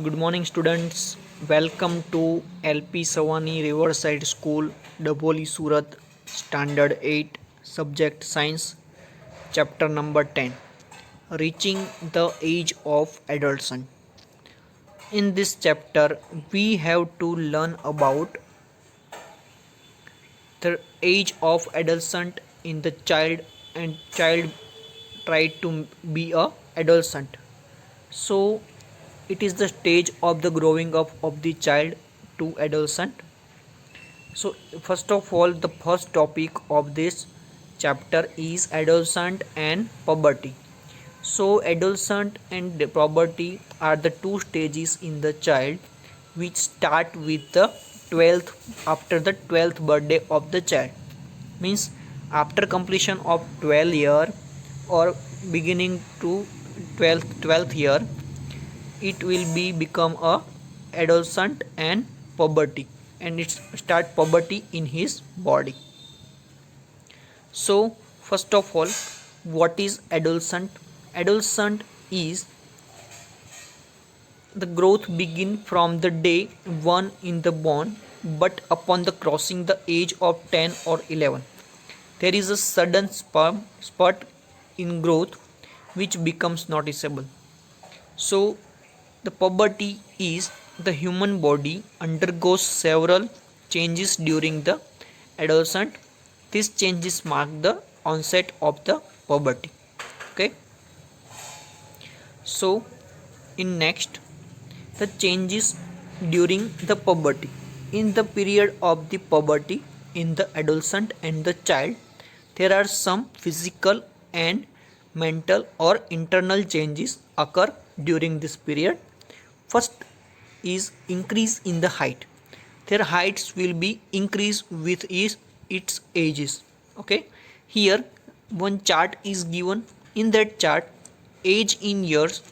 Good morning, students. Welcome to LP Savani Riverside School, Daboli, Surat, Standard 8, Subject Science, Chapter number 10, Reaching the Age of Adolescence. In this chapter, we have to learn about the age of adolescent in the child and child try to be a adolescent. So, it is the stage of the growing up of the child to adolescent. So first of all, the first topic of this chapter is adolescent and puberty. So adolescent and puberty are the two stages in the child which start with the 12th after the 12th birthday of the child. Means after completion of 12 year or beginning to 12th year, it will be become a adolescent and puberty, and it start puberty in his body. So first of all, what is adolescent? Adolescent is the growth begin from the day one in the born, but upon the crossing the age of 10 or 11, there is a sudden spurt in growth which becomes noticeable. So the puberty is the human body undergoes several changes during the adolescent. These changes mark the onset of the puberty. Okay. So in next, the changes during the puberty. In the period of the puberty in the adolescent and the child, there are some physical and mental or internal changes occur during this period. First is increase in the height. Their heights will be increased with its ages. Okay. Here one chart is given. In that chart, age in years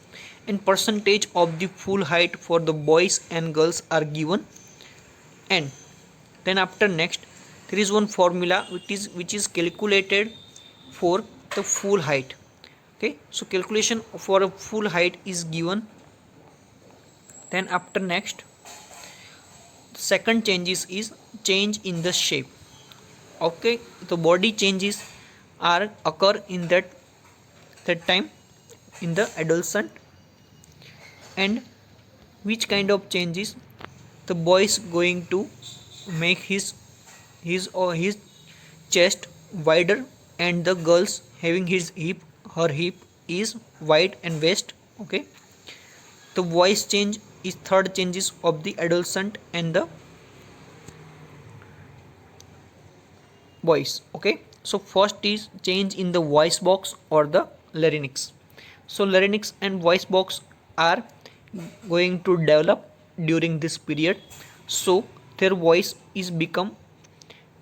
and percentage of the full height for the boys and girls are given. And then after next, there is one formula which is calculated for the full height. Okay. So calculation for a full height is given. Then after next, second changes is change in the shape. Okay, the body changes are occur in that time in the adolescent. And which kind of changes? The boy is going to make his chest wider, and the girls having her hip is wide and waist. Okay. The voice change is third changes of the adolescent and the voice. Okay. So first is change in the voice box or the larynx. So larynx and voice box are going to develop during this period. So their voice is become,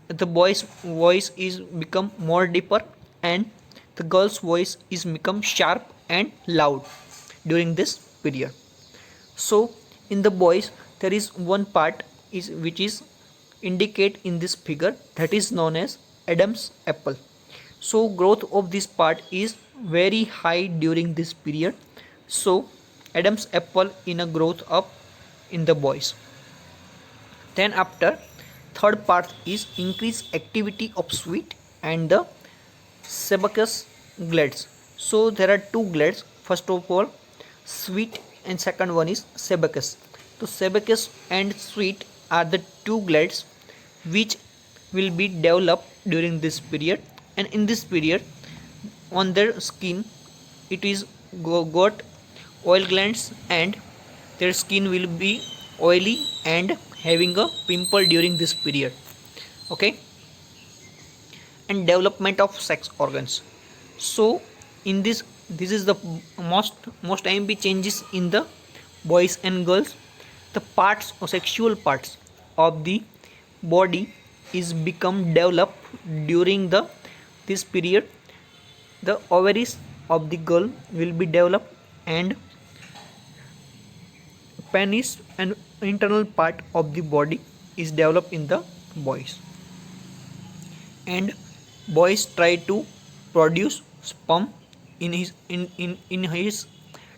the boy's voice is become more deeper, and the girl's voice is become sharp and loud during this period. So in the boys, there is one part is which is indicate in this figure, that is known as Adam's apple. So growth of this part is very high during this period. So Adam's apple in a growth up in the boys. Then after, third part is increased activity of sweet and the sebaceous glands. So there are two glands. First of all, sweet, and second one is sebaceous. So sebaceous and sweet are the two glands which will be developed during this period. And in this period, on their skin, it is got oil glands, and their skin will be oily and having a pimple during this period. Okay. And development of sex organs. So in this is the most IMP changes in the boys and girls. The parts or sexual parts of the body is become developed during this period. The ovaries of the girl will be developed, and penis and internal part of the body is developed in the boys. And boys try to produce sperm in his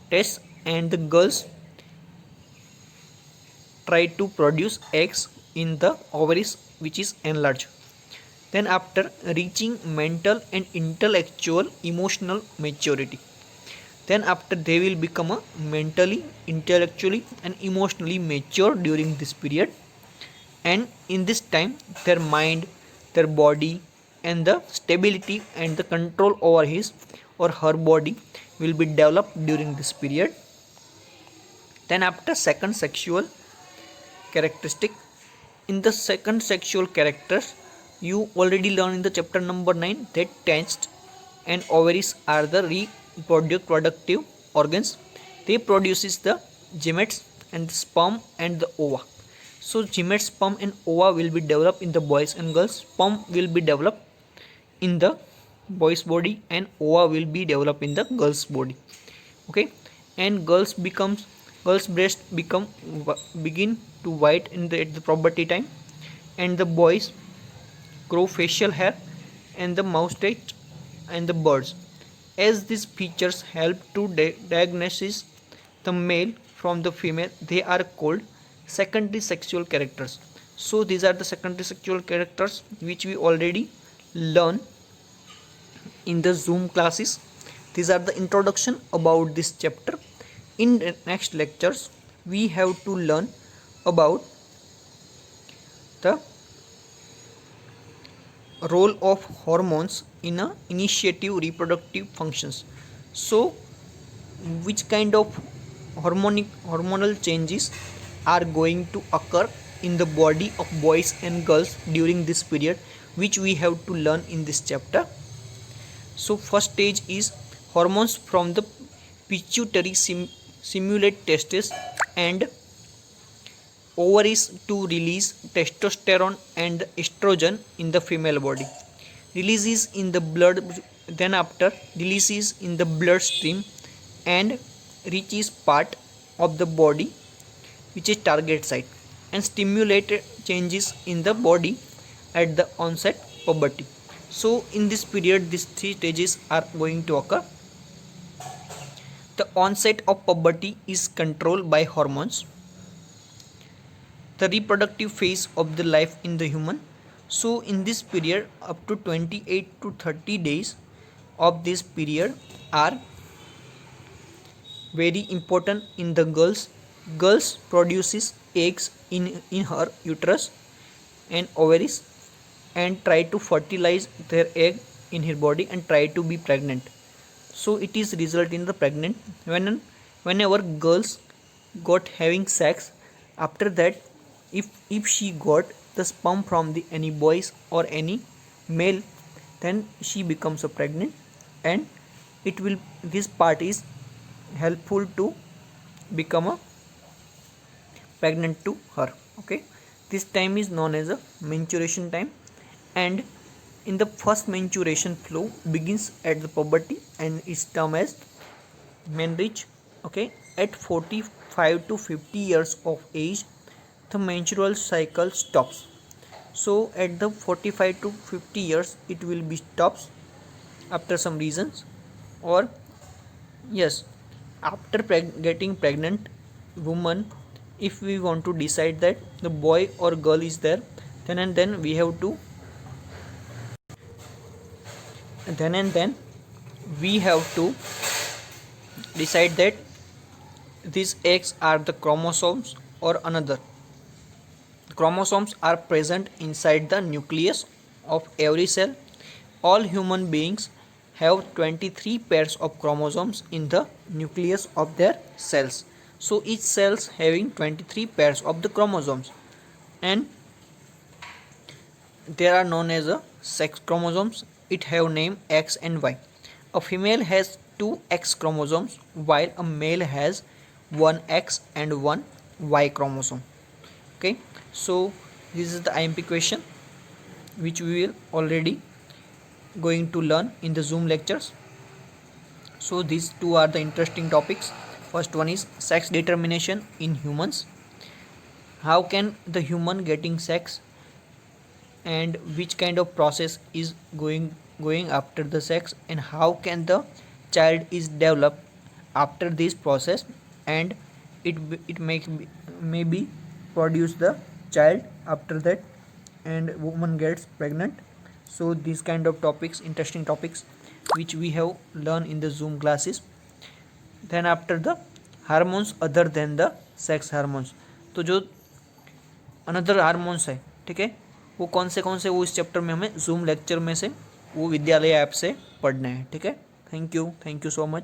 test, and the girls try to produce eggs in the ovaries, which is enlarged. Then after reaching mental and intellectual emotional maturity, then after they will become a mentally, intellectually and emotionally mature during this period. And in this time their mind, their body and the stability and the control over his or her body will be developed during this period. Then after second sexual characteristic, in the second sexual characters you already learned in the chapter number 9 that testes and ovaries are the reproductive organs. They produces the gametes and the sperm and the ova. So gametes, sperm and ova will be developed in the boys and girls. Sperm will be developed in the boys body and ova will be developed in the girls body. Okay, and girls breast begin to white in at the puberty time, and the boys grow facial hair and the mustache and the birds. As these features help to diagnose the male from the female, they are called secondary sexual characters. So these are the secondary sexual characters which we already learn in the Zoom classes. These are the introduction about this chapter. In the next lectures we have to learn about the role of hormones in a initiative reproductive functions. So which kind of hormonal changes are going to occur in the body of boys and girls during this period, which we have to learn in this chapter. So first stage is hormones from the pituitary simulate testes and ovaries to release testosterone and estrogen in the female body. Releases in the blood, then after releases in the bloodstream and reaches part of the body which is target site and stimulate changes in the body at the onset puberty. So in this period these three stages are going to occur. The onset of puberty is controlled by hormones. The reproductive phase of the life in the human. So in this period up to 28 to 30 days of this period are very important in the girls. Girls produces eggs in her uterus and ovaries and try to fertilize their egg in her body and try to be pregnant. So it is result in the pregnant whenever girls got having sex. After that, if she got the sperm from the any boys or any male, then she becomes a pregnant, and it will, this part is helpful to become a pregnant to her. Okay, this time is known as a menstruation time, and in the first menstruation flow begins at the puberty and is termed as menarche. Okay, at 45 to 50 years of age the menstrual cycle stops. So at the 45 to 50 years it will be stops after some reasons, or yes, after getting pregnant woman, if we want to decide that the boy or girl is there, then and then we have to decide that these eggs are the chromosomes or another. Chromosomes are present inside the nucleus of every cell. All human beings have 23 pairs of chromosomes in the nucleus of their cells. So each cells having 23 pairs of the chromosomes, and they are known as a sex chromosomes. It have name X and Y. A female has 2 X chromosomes while a male has 1 X and 1 Y chromosome. Okay, so this is the IMP question which we will already going to learn in the Zoom lectures. So these two are the interesting topics. First one is sex determination in humans. How can the human getting sex, and which kind of process is going after the sex, and how can the child is developed after this process, and it may be produce the child after that, and woman gets pregnant. So these kind of topics, interesting topics, which we have learned in the Zoom classes. Then after the hormones other than the sex hormones, तो जो another hormones है, ठीक है, वो कौन से वो इस चैप्टर में हमें जूम लेक्चर में से वो विद्यालय ऐप से पढ़ने हैं, ठीक है। Thank you so much.